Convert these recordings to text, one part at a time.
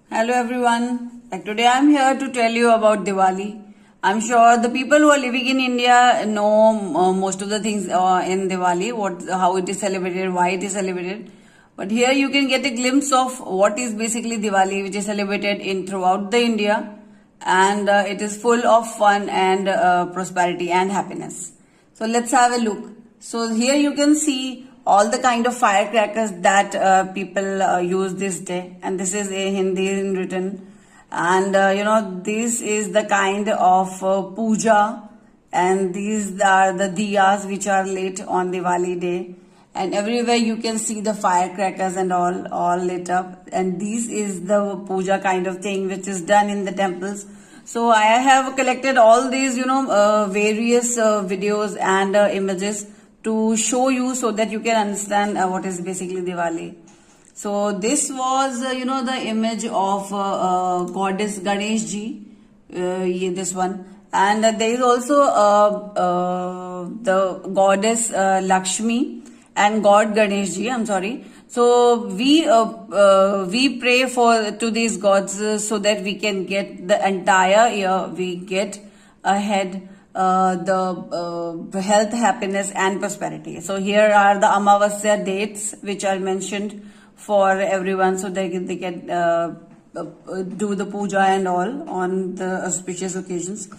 Hello everyone. Like today I'm here to tell you about Diwali. I'm sure the people who are living in India know most of the things in Diwali, how it is celebrated, why it is celebrated. But here you can get a glimpse of what is basically Diwali, which is celebrated in throughout the India, and it is full of fun and prosperity and happiness. So let's have a look. So here you can see all the kind of firecrackers that people use this day, and this is a Hindi in written, and this is the kind of puja, and these are the diyas which are lit on Diwali day, and everywhere you can see the firecrackers and all lit up, and this is the puja kind of thing which is done in the temples. So I have collected all these various videos and images to show you so that you can understand what is basically Diwali. So this was the image of goddess Ganesh ji, this one, and there is also the goddess Lakshmi and God Ganesh ji. I'm sorry. So we pray to these gods so that we can get the entire year, we get ahead the health, happiness and prosperity. So here are the Amavasya dates which are mentioned for everyone, so they can do the puja and all on the auspicious occasions.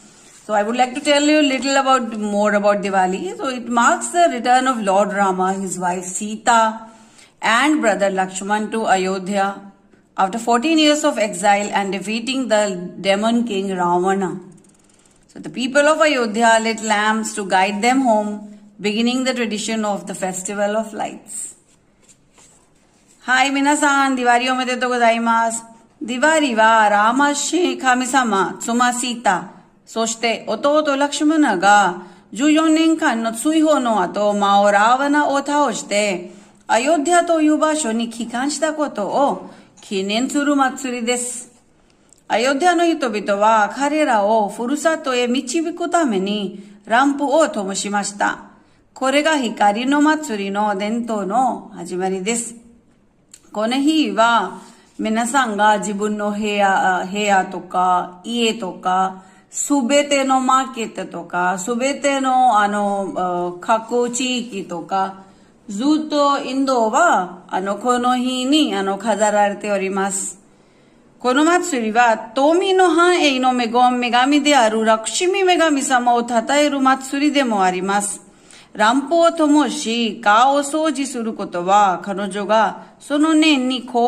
So I would like to tell you a little more about Diwali. So it marks the return of Lord Rama, his wife Sita and brother Lakshman to Ayodhya after 14 years of exile and defeating the demon king Ravana. So the people of Ayodhya lit lamps to guide them home, beginning the tradition of the festival of lights. Hai minasan, Diwali omedetou gozaimasu. Diwali wa Ramashi kamisama tsuma Sita. そして弟ラクシュマナが14年間の追放の後、魔王ラーワナを倒して、アヨディアという場所に帰還したことを記念する祭りです。アヨディアの人々は彼らをふるさとへ導くためにランプを灯しました。これが光の祭りの伝統の始まりです。この日は皆さんが自分の部屋とか家とかすべてのマーケットとか、すべての各地域とか、ずっとインドはこの日に飾られております。この祭りは富の繁栄の女神であるラクシミ女神様を称える祭りでもあります。ランプを灯し、川を掃除することは彼女がその年に